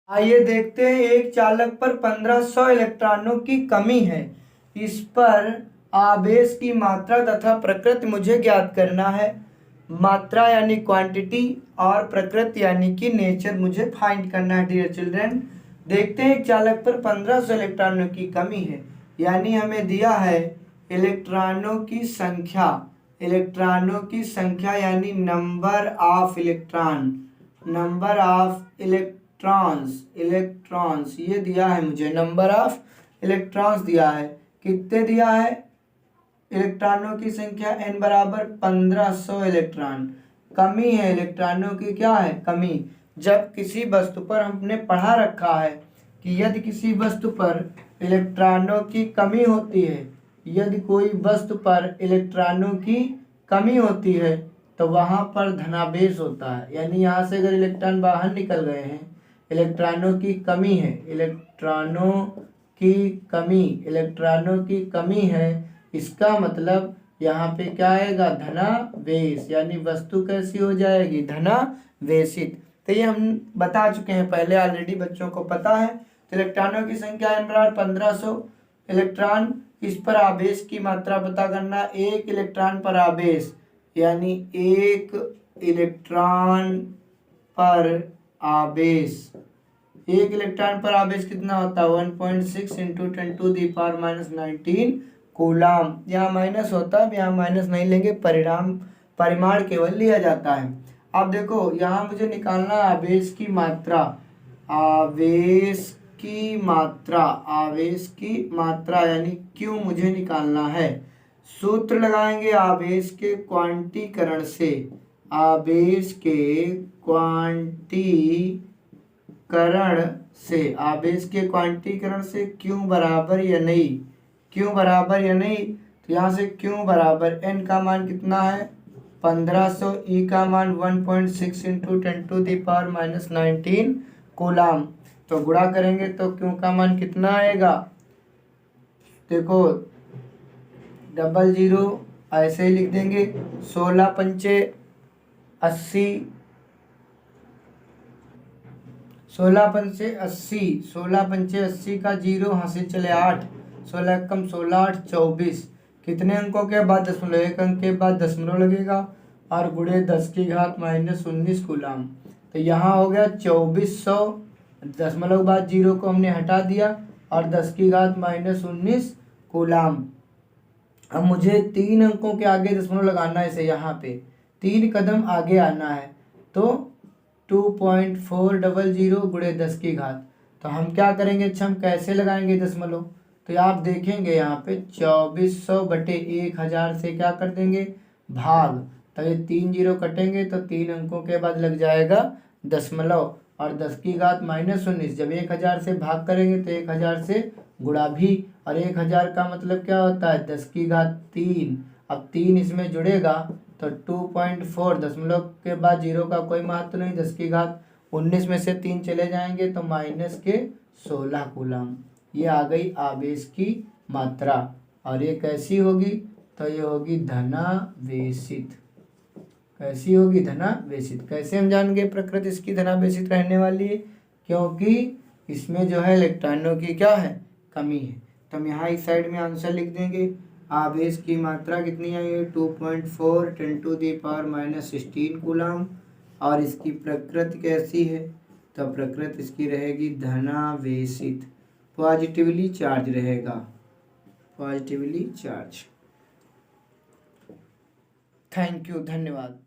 आइए देखते हैं एक चालक पर 1500 इलेक्ट्रॉनों की कमी है। इस पर आवेश की मात्रा तथा प्रकृति मुझे ज्ञात करना है। मात्रा यानी क्वांटिटी और प्रकृति यानी कि नेचर मुझे फाइंड करना है। डियर चिल्ड्रन, देखते हैं एक चालक पर 1500 इलेक्ट्रॉनों की कमी है, यानी हमें दिया है इलेक्ट्रॉनों की संख्या। इलेक्ट्रॉनों की संख्या यानी number of electron, number of electrons ये दिया है मुझे। नंबर ऑफ इलेक्ट्रॉन्स दिया है। कितने दिया है? इलेक्ट्रॉनों की संख्या n बराबर 1500 इलेक्ट्रॉन। कमी है इलेक्ट्रॉनों की, क्या है? कमी। जब किसी वस्तु पर हमने पढ़ा रखा है कि यदि किसी वस्तु पर इलेक्ट्रॉनों की कमी होती है, यदि कोई वस्तु पर इलेक्ट्रॉनों की कमी होती है तो वहां पर धनावेश होता है। यानी यहाँ से अगर इलेक्ट्रॉन बाहर निकल गए हैं, इलेक्ट्रॉनों की कमी है, इलेक्ट्रॉनों की कमी, इलेक्ट्रॉनों की कमी है, इसका मतलब यहाँ पे क्या आएगा? धनावेश। यानी वस्तु कैसी हो जाएगी? धनावेशित। तो ये हम बता चुके हैं पहले, ऑलरेडी बच्चों को पता है। तो इलेक्ट्रॉनों की संख्या n बराबर 1500 इलेक्ट्रॉन। इस पर आवेश की मात्रा पता करना। एक इलेक्ट्रॉन पर आवेश यानी एक इलेक्ट्रॉन पर आवेश, एक इलेक्ट्रॉन पर आवेश कितना होता है? 1.6 इंटू 10⁻⁻19 कूलाम। यहाँ माइनस होता है, यहाँ माइनस नहीं लेंगे, परिमाण केवल लिया जाता है। अब देखो यहाँ मुझे निकालना आवेश की मात्रा। आवेश की मात्रा, आवेश की मात्रा यानी क्यू मुझे निकालना है। सूत्र लगाएंगे आवेश के क्वांटीकरण से। आवेश के क्वांटीकरण से, आवेश के क्वांटीकरण से क्यू बराबर या नहीं, क्यू बराबर या नहीं। तो यहाँ से क्यू बराबर n का मान कितना है? 1500, ई का मान 1.6 इंटू 10⁻⁻19 कूलाम। तो गुणा करेंगे तो क्यू का मान कितना आएगा? देखो 00 ऐसे ही लिख देंगे। 16 पंचे 80, 16 पंचे 80, 16 पंचे 80 का 0 यहाँ से चले 8, 16 कम 16 8 24। कितने अंकों के बाद दशमलव? एक अंक के बाद दशमलव लगेगा और गुणे 10⁻⁻19 कूलाम। तो यहाँ हो गया 2400, दशमलव के बाद 0 को हमने हटा दिया और 10⁻⁻19 कूलाम। अब मुझे 3 अंकों के आगे दशमलव लगाना है। इसे यहाँ पे 3 कदम आगे आना है तो 2.400 गुणे 10 की घात। तो हम क्या करेंगे? अच्छा, हम कैसे लगाएंगे दशमलव? तो आप देखेंगे यहाँ पे 2400 बटे 1000 से क्या कर देंगे? भाग। तो ये 3 0 कटेंगे तो 3 अंकों के बाद लग जाएगा दशमलव और 10⁻⁻19। जब 1000 से भाग करेंगे तो 1000 से गुणा भी, और 1000 का मतलब क्या होता है? 10⁻3। अब 3 इसमें जुड़ेगा तो 2.4, दशमलव के बाद 0 का कोई महत्व नहीं, 10⁻19 में से 3 चले जाएंगे तो -16 कूलाम। ये आ गई आवेश की मात्रा। और ये कैसी होगी? तो ये होगी धनावेशित। कैसी होगी? धनावेशित। कैसे हम जान गए प्रकृति इसकी धनावेशित रहने वाली है? क्योंकि इसमें जो है इलेक्ट्रॉनों की क्या है? कमी है। तो हम यहाँ इस साइड में आंसर लिख देंगे। आवेश की मात्रा कितनी आई है? 2.4 10⁻⁻16 कूलाम। और इसकी प्रकृति कैसी है? तो प्रकृति इसकी रहेगी धनावेशित, पॉजिटिवली चार्ज रहेगा, पॉजिटिवली चार्ज। थैंक यू, धन्यवाद।